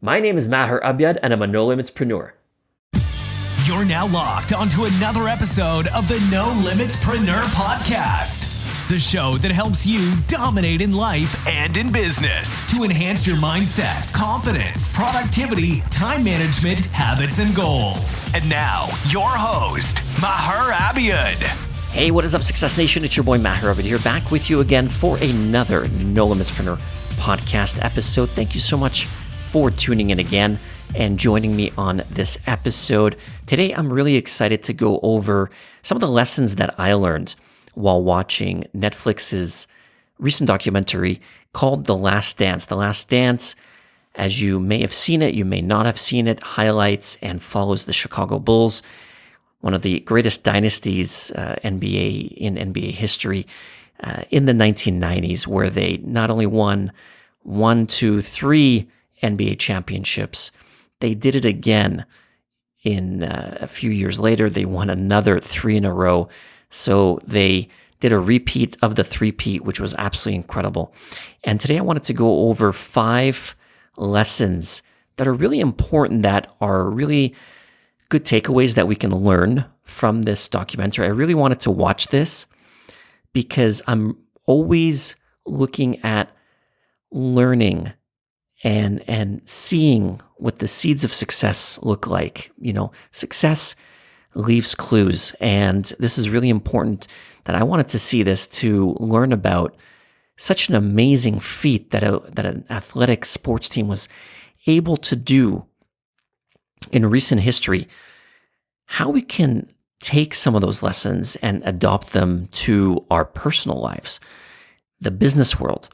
My name is Maher Abiad, and I'm a Nolimitspreneur. You're now locked onto another episode of the Nolimitspreneur Podcast, the show that helps you dominate in life and in business to enhance your mindset, confidence, productivity, time management, habits, and goals. And now, your host, Maher Abiad. Hey, what is up, Success Nation? It's your boy Maher Abiad here, back with you again for another Nolimitspreneur Podcast episode. Thank you so much for tuning in again and joining me on this episode. Today, I'm really excited to go over some of the lessons that I learned while watching Netflix's recent documentary called The Last Dance. The Last Dance, as you may have seen it, you may not have seen it, highlights and follows the Chicago Bulls, one of the greatest dynasties in NBA history in the 1990s, where they not only won 1, 2, 3 NBA championships, they did it again in a few years later. They won another 3 in a row. So they did a repeat of the three-peat, which was absolutely incredible. And today I wanted to go over 5 lessons that are really important, that are really good takeaways that we can learn from this documentary. I really wanted to watch this because I'm always looking at learning and seeing what the seeds of success look like. You know, success leaves clues, and this is really important that I wanted to see this to learn about such an amazing feat that an athletic sports team was able to do in recent history, how we can take some of those lessons and adopt them to our personal lives, the business world,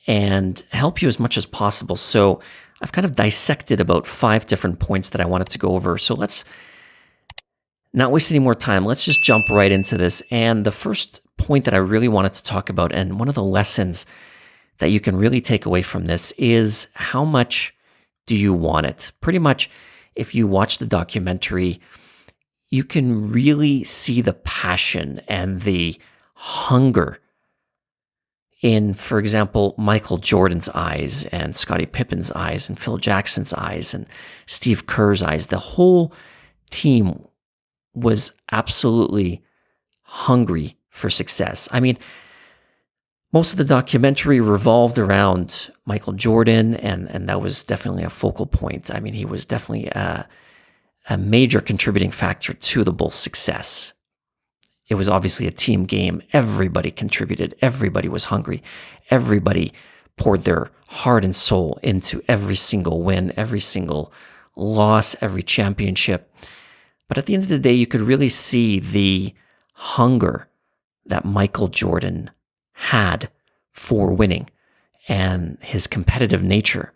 and help you as much as possible. So I've kind of dissected about 5 different points that I wanted to go over. So let's not waste any more time. Let's just jump right into this. And the first point that I really wanted to talk about, and one of the lessons that you can really take away from this, is how much do you want it? Pretty much, if you watch the documentary, you can really see the passion and the hunger in, for example, Michael Jordan's eyes and Scottie Pippen's eyes and Phil Jackson's eyes and Steve Kerr's eyes. The whole team was absolutely hungry for success. I mean, most of the documentary revolved around Michael Jordan, and that was definitely a focal point. I mean, he was definitely a major contributing factor to the Bulls' success. It was obviously a team game. Everybody contributed. Everybody was hungry. Everybody poured their heart and soul into every single win, every single loss, every championship. But at the end of the day, you could really see the hunger that Michael Jordan had for winning and his competitive nature.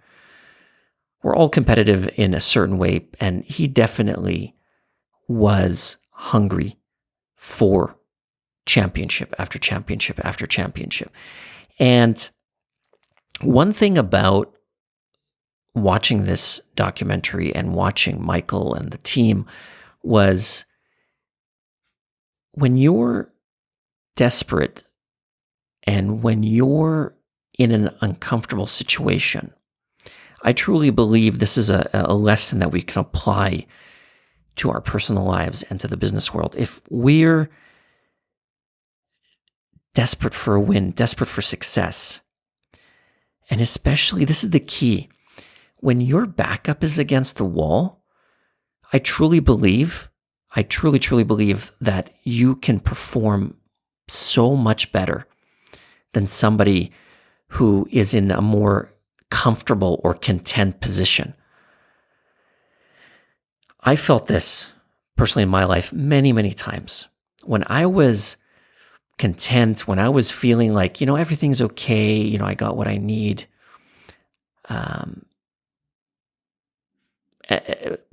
We're all competitive in a certain way, and he definitely was hungry for championship after championship after championship. And one thing about watching this documentary and watching Michael and the team was, when you're desperate and when you're in an uncomfortable situation, I truly believe this is a lesson that we can apply to our personal lives and to the business world. If we're desperate for a win, desperate for success, and especially, this is the key, when your backup is against the wall, I truly believe that you can perform so much better than somebody who is in a more comfortable or content position. I felt this personally in my life many, many times. When I was content, when I was feeling like, everything's okay, I got what I need.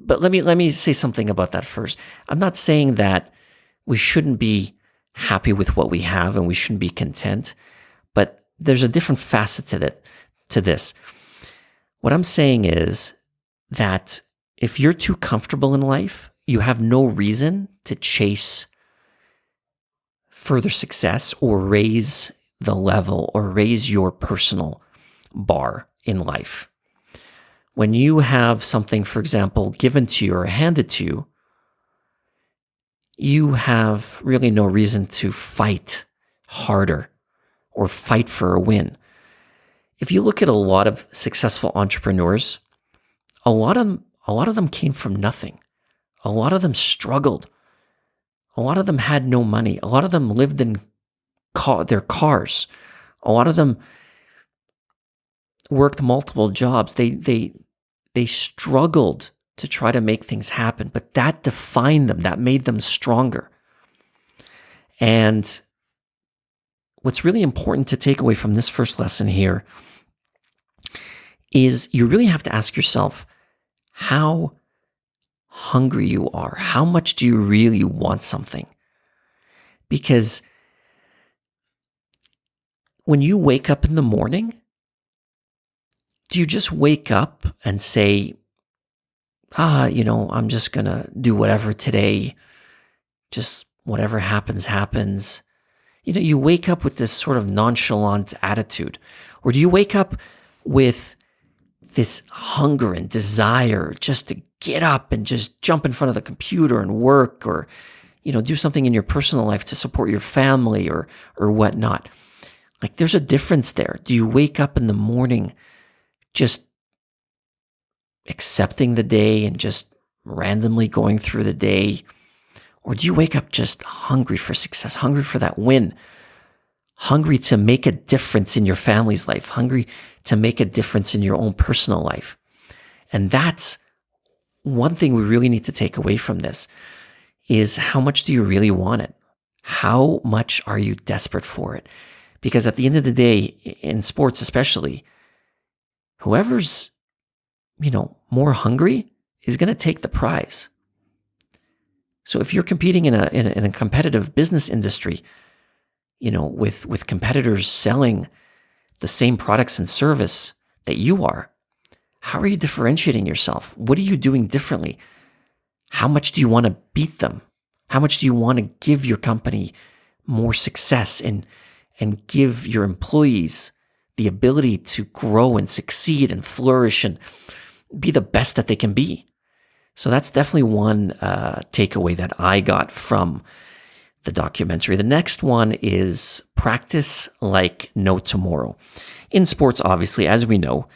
But let me say something about that first. I'm not saying that we shouldn't be happy with what we have and we shouldn't be content, but there's a different facet to this. What I'm saying is that if you're too comfortable in life, you have no reason to chase further success or raise the level or raise your personal bar in life. When you have something, for example, given to you or handed to you, you have really no reason to fight harder or fight for a win. If you look at a lot of successful entrepreneurs, a lot of them came from nothing. A lot of them struggled. A lot of them had no money. A lot of them lived in their cars. A lot of them worked multiple jobs. They struggled to try to make things happen, but that defined them. That made them stronger. And what's really important to take away from this first lesson here is you really have to ask yourself how hungry you are. How much do you really want something? Because when you wake up in the morning, do you just wake up and say, I'm just going to do whatever today, just whatever happens, happens. You wake up with this sort of nonchalant attitude, or do you wake up with this hunger and desire just to get up and just jump in front of the computer and work, or, do something in your personal life to support your family or whatnot? Like, there's a difference there. Do you wake up in the morning just accepting the day and just randomly going through the day? Or do you wake up just hungry for success, hungry for that win, hungry to make a difference in your family's life, hungry to make a difference in your own personal life? And that's one thing we really need to take away from this, is how much do you really want it? How much are you desperate for it? Because at the end of the day, in sports especially, whoever's, more hungry is going to take the prize. So if you're competing in a competitive business industry, with competitors selling the same products and service that you are, how are you differentiating yourself? What are you doing differently? How much do you want to beat them? How much do you want to give your company more success and give your employees the ability to grow and succeed and flourish and be the best that they can be? So that's definitely one takeaway that I got from the documentary. The next one is practice like no tomorrow. In sports, obviously, as we know,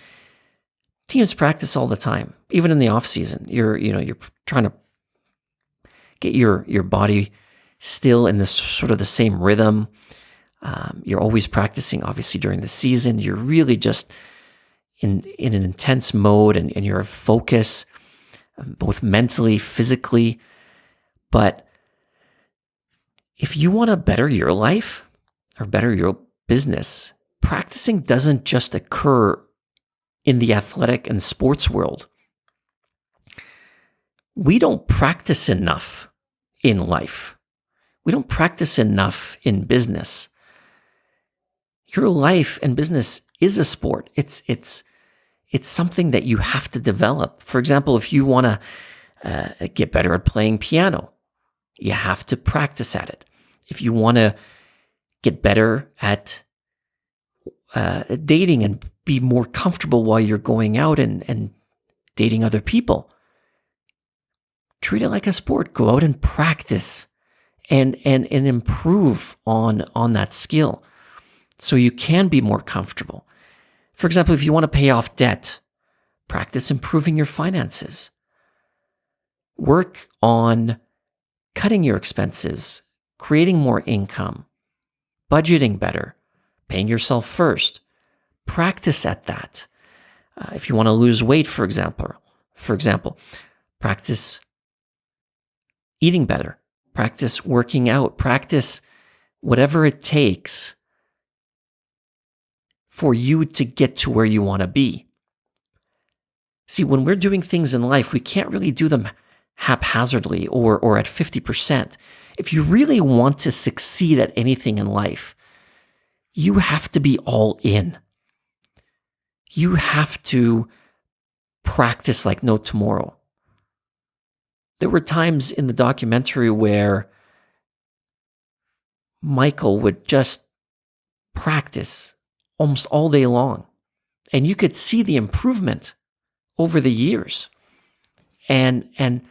teams practice all the time, even in the off season. You're trying to get your body still in this sort of the same rhythm. You're always practicing, obviously, during the season. You're really just in an intense mode, and you're a focus, both mentally, physically. But if you want to better your life or better your business, practicing doesn't just occur in the athletic and sports world. We don't practice enough in life. We don't practice enough in business. Your life and business is a sport. It's something that you have to develop. For example, if you want to get better at playing piano, you have to practice at it. If you want to get better at dating and be more comfortable while you're going out and dating other people, treat it like a sport. Go out and practice and improve on that skill so you can be more comfortable. For example, if you want to pay off debt, practice improving your finances. Work on cutting your expenses, creating more income, budgeting better, paying yourself first. Practice at that. If you want to lose weight, for example, practice eating better, practice working out, practice whatever it takes for you to get to where you want to be. See, when we're doing things in life, we can't really do them haphazardly or at 50%. If you really want to succeed at anything in life, you have to be all in. You have to practice like no tomorrow. There were times in the documentary where Michael would just practice almost all day long, and you could see the improvement over the years. And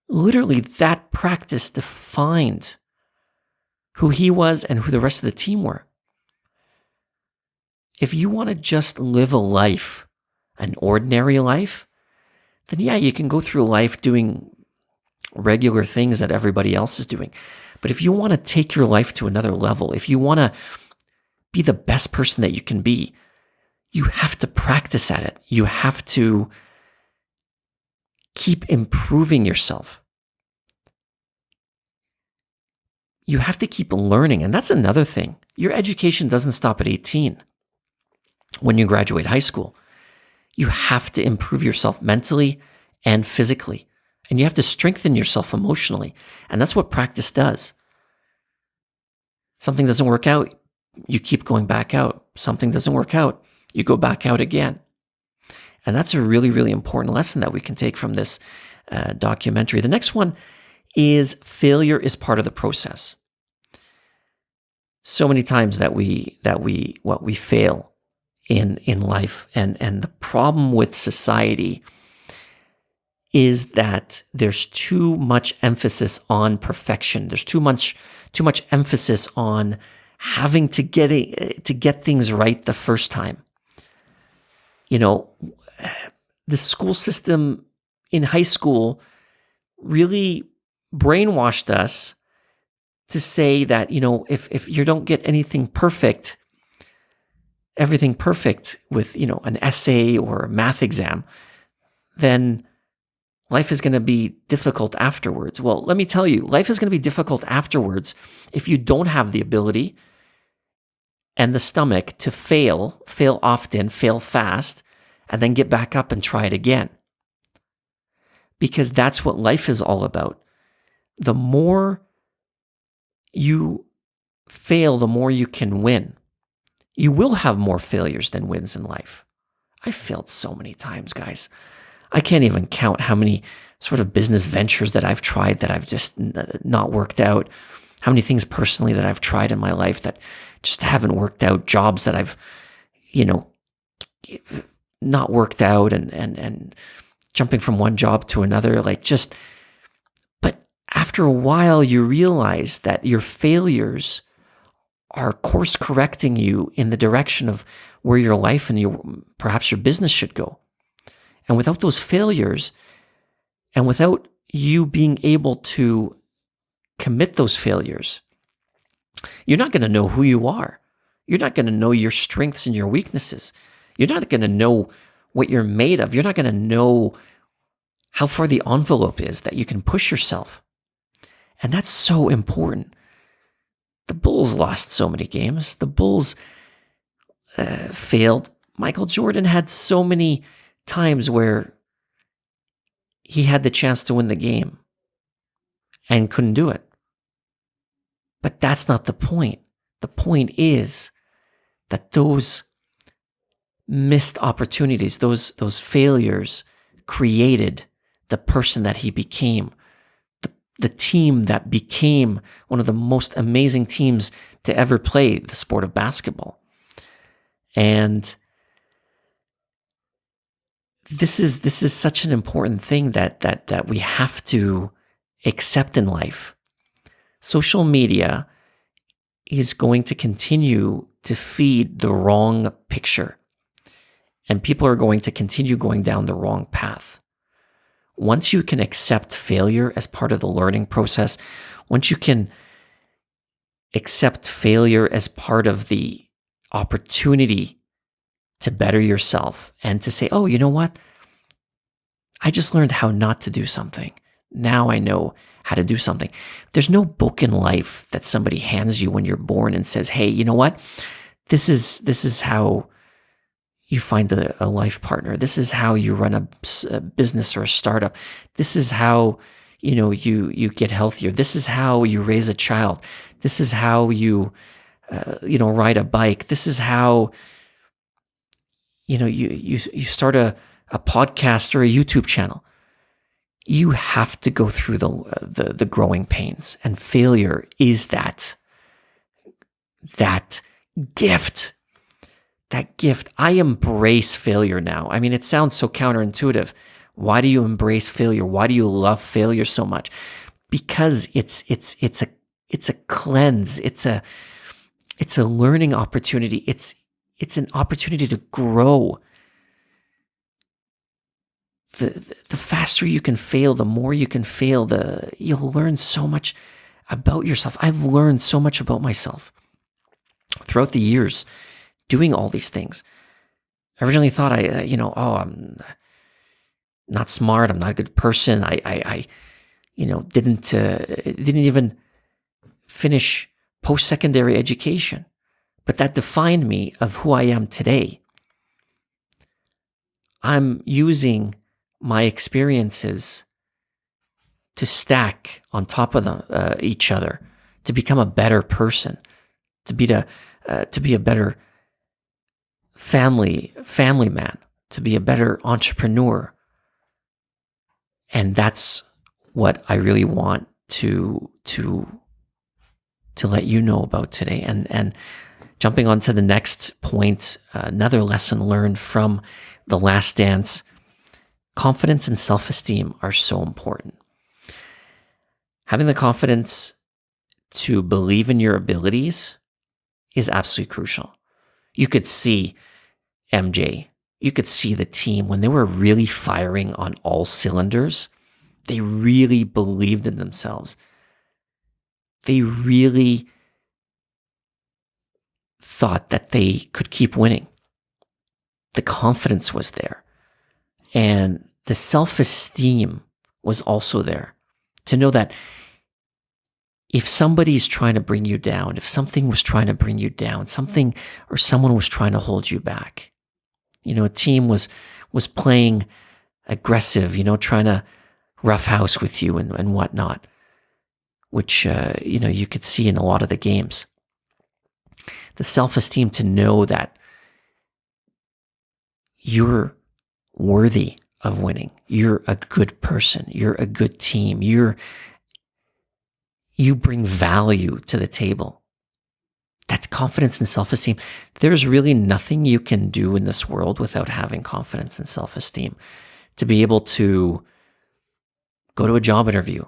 literally that practice defined who he was and who the rest of the team were. If you want to just live a life, an ordinary life, then yeah, you can go through life doing regular things that everybody else is doing. But if you want to take your life to another level, if you want to be the best person that you can be, you have to practice at it. You have to keep improving yourself. You have to keep learning. And that's another thing. Your education doesn't stop at 18. When you graduate high school, you have to improve yourself mentally and physically. And you have to strengthen yourself emotionally. And that's what practice does. Something doesn't work out, you keep going back out. Something doesn't work out, you go back out again. And that's a really, really important lesson that we can take from this documentary. The next one is failure is part of the process. So many times that we fail in life, and the problem with society is that there's too much emphasis on perfection. There's too much emphasis on having to get things right the first time. You know, the school system in high school really brainwashed us to say that, you know, if you don't get everything perfect with, you know, an essay or a math exam, then life is going to be difficult afterwards. Well, let me tell you, life is going to be difficult afterwards if you don't have the ability and the stomach to fail often, fail fast, and then get back up and try it again. Because that's what life is all about. The more you fail, the more you can win. You will have more failures than wins in life. I failed so many times, guys. I can't even count how many sort of business ventures that I've tried that I've just not worked out. How many things personally that I've tried in my life that just haven't worked out. Jobs that I've, you know, not worked out, and jumping from one job to another, but after a while you realize that your failures are course correcting you in the direction of where your life and perhaps your business should go. And without those failures, and without you being able to commit those failures, you're not going to know who you are. You're not going to know your strengths and your weaknesses. You're not going to know what you're made of. You're not going to know how far the envelope is that you can push yourself. And that's so important. The Bulls lost so many games. The Bulls failed. Michael Jordan had so many times where he had the chance to win the game and couldn't do it. But that's not the point. The point is that those missed opportunities, those failures created the person that he became, the team that became one of the most amazing teams to ever play the sport of basketball. And this is such an important thing that we have to accept in life. Social media is going to continue to feed the wrong picture, and people are going to continue going down the wrong path. Once you can accept failure as part of the learning process, once you can accept failure as part of the opportunity to better yourself and to say, oh, you know what? I just learned how not to do something. Now I know how to do something. There's no book in life that somebody hands you when you're born and says, hey, you know what? This is how you find a life partner. This is how you run a business or a startup. This is how, you get healthier. This is how you raise a child. This is how you, ride a bike. This is how, you start a podcast or a YouTube channel. You have to go through the growing pains, and failure is that gift that gift. I embrace failure now. I mean, it sounds so counterintuitive. Why do you embrace failure? Why do you love failure so much? Because it's a cleanse. It's a learning opportunity. It's an opportunity to grow. The faster you can fail, the more you can fail, you'll learn so much about yourself. I've learned so much about myself throughout the years doing all these things. I originally thought I'm not smart. I'm not a good person. I didn't even finish post-secondary education, but that defined me of who I am today. I'm using my experiences to stack on top of each other, to become a better person, to be a better family man, to be a better entrepreneur. And that's what I really want to let you know about today. And jumping on to the next point, another lesson learned from The Last Dance. Confidence and self-esteem are so important. Having the confidence to believe in your abilities is absolutely crucial. You could see MJ, you could see the team when they were really firing on all cylinders. They really believed in themselves. They really thought that they could keep winning. The confidence was there. And the self-esteem was also there. To know that if somebody's trying to bring you down, if something was trying to bring you down, something or someone was trying to hold you back, a team was playing aggressive, trying to roughhouse with you and whatnot, which, you could see in a lot of the games. The self-esteem to know that you're worthy of winning. You're a good person. You're a good team. You bring value to the table. That's confidence and self-esteem. There's really nothing you can do in this world without having confidence and self-esteem. To be able to go to a job interview.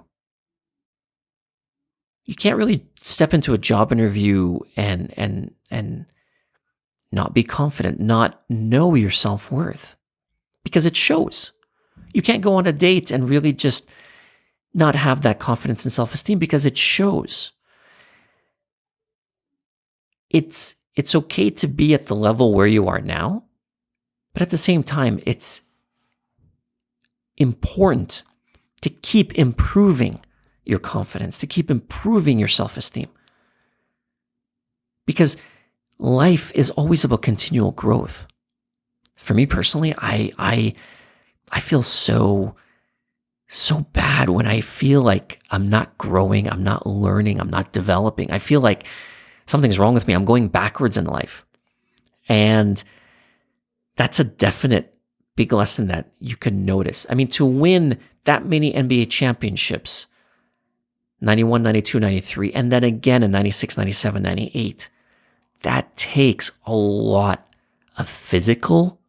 You can't really step into a job interview and not be confident, not know your self-worth, because it shows. You can't go on a date and really just not have that confidence and self-esteem because it shows. It's okay to be at the level where you are now, but at the same time, it's important to keep improving your confidence, to keep improving your self-esteem. Because life is always about continual growth. For me personally, I feel so bad when I feel like I'm not growing, I'm not learning, I'm not developing. I feel like something's wrong with me. I'm going backwards in life. And that's a definite big lesson that you can notice. I mean, to win that many NBA championships, 91, 92, 93, and then again in 96, 97, 98, that takes a lot of physical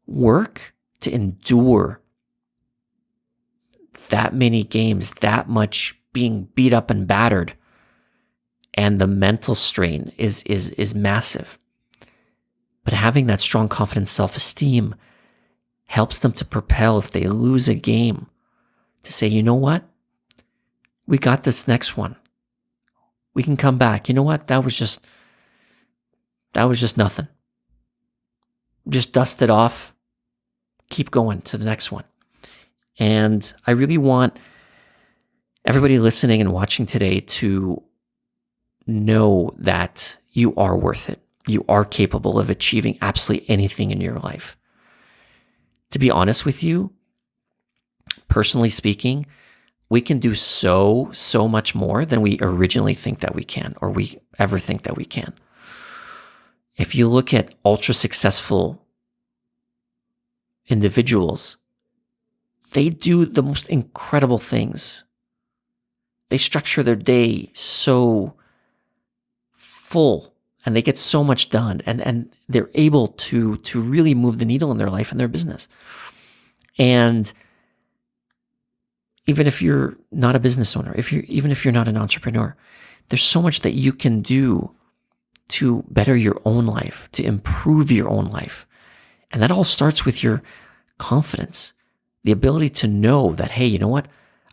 work to endure that many games, that much being beat up and battered. And the mental strain is massive. But having that strong confidence, self-esteem helps them to propel if they lose a game to say, you know what? We got this next one. We can come back. You know what? That was just nothing. Just dust it off. Keep going to the next one. And I really want everybody listening and watching today to know that you are worth it. You are capable of achieving absolutely anything in your life. To be honest with you, personally speaking, we can do so much more than we originally think that we can, or we ever think that we can. If you look at ultra successful individuals, they do the most incredible things. They structure their day so full and they get so much done, and they're able to really move the needle in their life and their business. And even if you're not a business owner, even if you're not an entrepreneur, there's so much that you can do to better your own life, to improve your own life. And that all starts with your confidence, the ability to know that, hey, you know what?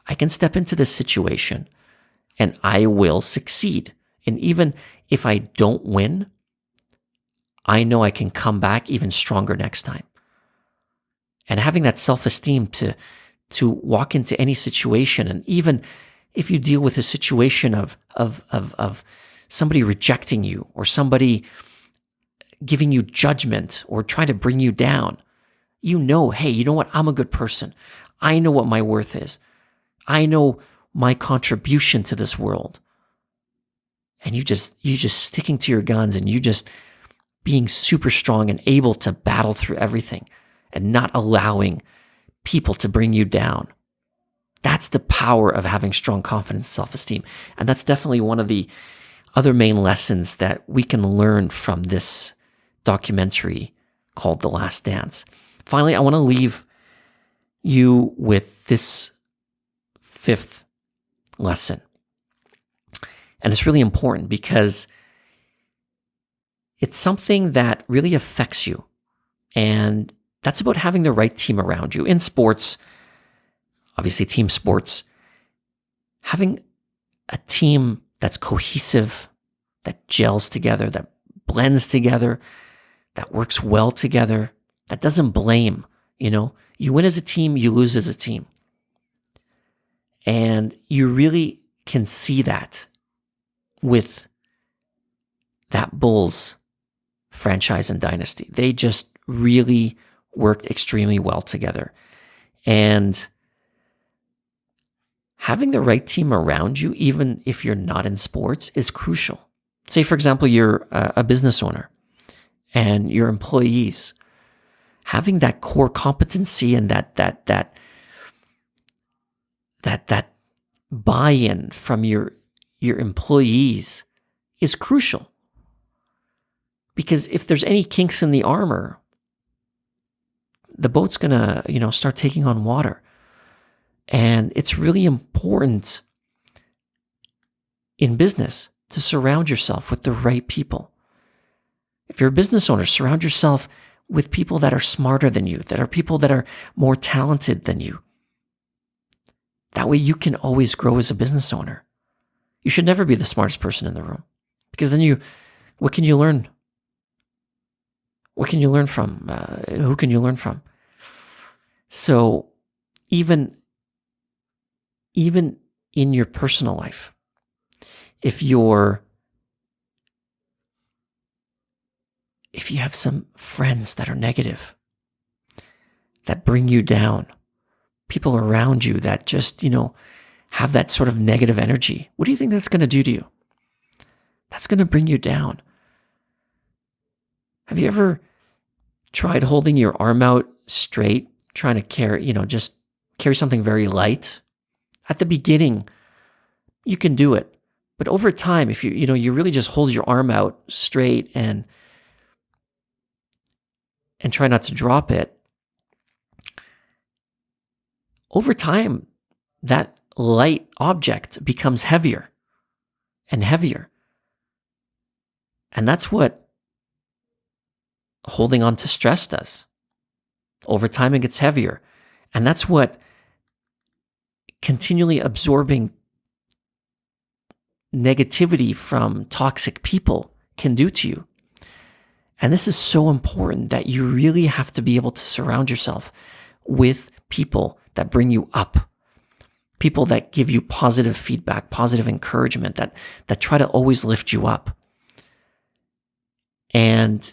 I can step into this situation and I will succeed. And even if I don't win, I know I can come back even stronger next time. And having that self-esteem to walk into any situation, and even if you deal with a situation of somebody rejecting you, or somebody giving you judgment or trying to bring you down, you know, hey, you know what? I'm a good person. I know what my worth is. I know my contribution to this world. And you just sticking to your guns, and you just being super strong and able to battle through everything and not allowing people to bring you down. That's the power of having strong confidence and self-esteem. And that's definitely one of the other main lessons that we can learn from this documentary called The Last Dance. Finally, I want to leave you with this fifth lesson. And it's really important because it's something that really affects you. And that's about having the right team around you. In sports, obviously team sports, having a team that's cohesive, that gels together, that blends together, that works well together, that doesn't blame. You win as a team, you lose as a team. And you really can see that with that Bulls franchise and dynasty. They just really worked extremely well together. And having the right team around you, even if you're not in sports, is crucial. Say, for example, you're a business owner and your employees. Having that core competency and that buy-in from your employees is crucial. Because if there's any kinks in the armor, the boat's gonna, start taking on water. And it's really important in business to surround yourself with the right people. If you're a business owner, surround yourself with people that are smarter than you, that are people that are more talented than you. That way you can always grow as a business owner. You should never be the smartest person in the room, because then what can you learn? What can you learn from? Who can you learn from? So even in your personal life, if you have some friends that are negative, that bring you down, people around you that just, have that sort of negative energy, what do you think that's going to do to you? That's going to bring you down. Have you ever tried holding your arm out straight, trying to carry, just carry something very light? At the beginning, you can do it. But over time, if you really just hold your arm out straight and try not to drop it, over time, that light object becomes heavier and heavier. And that's what holding on to stress does. Over time, it gets heavier. And that's what continually absorbing negativity from toxic people can do to you. And this is so important that you really have to be able to surround yourself with people that bring you up, people that give you positive feedback, positive encouragement, that try to always lift you up. And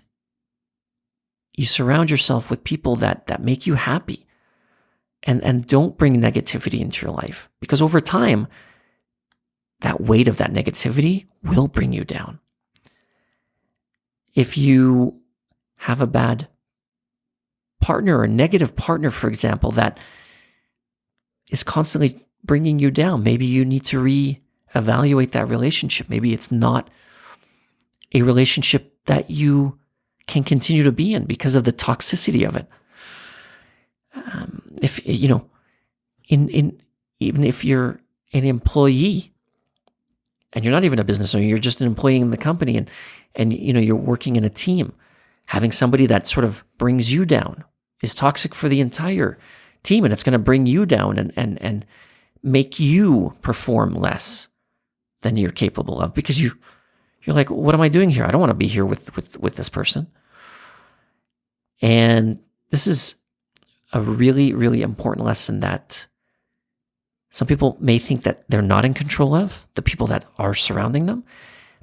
you surround yourself with people that make you happy and don't bring negativity into your life, because over time, that weight of that negativity will bring you down. If you have a bad partner or a negative partner, for example, that is constantly bringing you down, maybe you need to reevaluate that relationship. Maybe it's not a relationship that you can continue to be in because of the toxicity of it. If you know, even if you're an employee and you're not even a business owner, you're just an employee in the company, and you know you're working in a team, having somebody that sort of brings you down is toxic for the entire team, and it's going to bring you down and make you perform less than you're capable of, because you're like, what am I doing here? I don't want to be here with this person. And this is a really, really important lesson that some people may think that they're not in control of, the people that are surrounding them.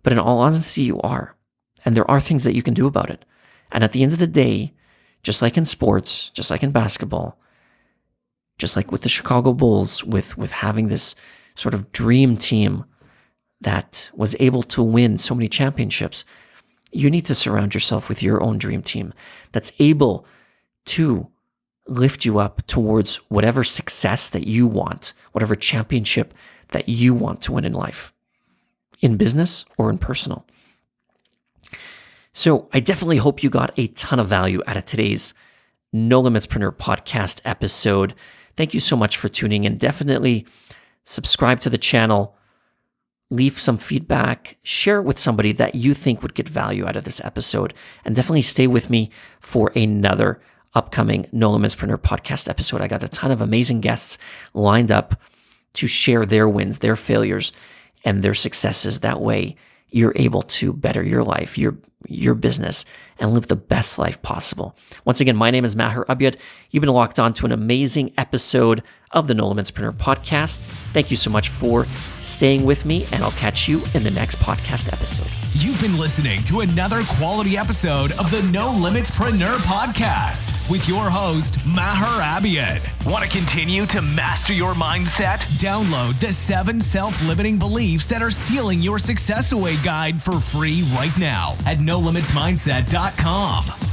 But in all honesty, you are. And there are things that you can do about it. And at the end of the day, just like in sports, just like in basketball, just like with the Chicago Bulls, with having this sort of dream team that was able to win so many championships, you need to surround yourself with your own dream team that's able to lift you up towards whatever success that you want, whatever championship that you want to win in life, in business or in personal. So I definitely hope you got a ton of value out of today's Nolimitspreneur podcast episode. Thank you so much for tuning in. Definitely subscribe to the channel, leave some feedback, share it with somebody that you think would get value out of this episode, and definitely stay with me for another upcoming Nolimitspreneur podcast episode. I got a ton of amazing guests lined up to share their wins, their failures, and their successes. That way, you're able to better your life, your business, and live the best life possible. Once again, my name is Maher Abiad. You've been locked on to an amazing episode of the Nolimitspreneur Podcast. Thank you so much for staying with me, and I'll catch you in the next podcast episode. You've been listening to another quality episode of the Nolimitspreneur Podcast with your host, Maher Abiad. Want to continue to master your mindset? Download the 7 self-limiting beliefs that are stealing your success away guide for free right now at NoLimitsMindset.com.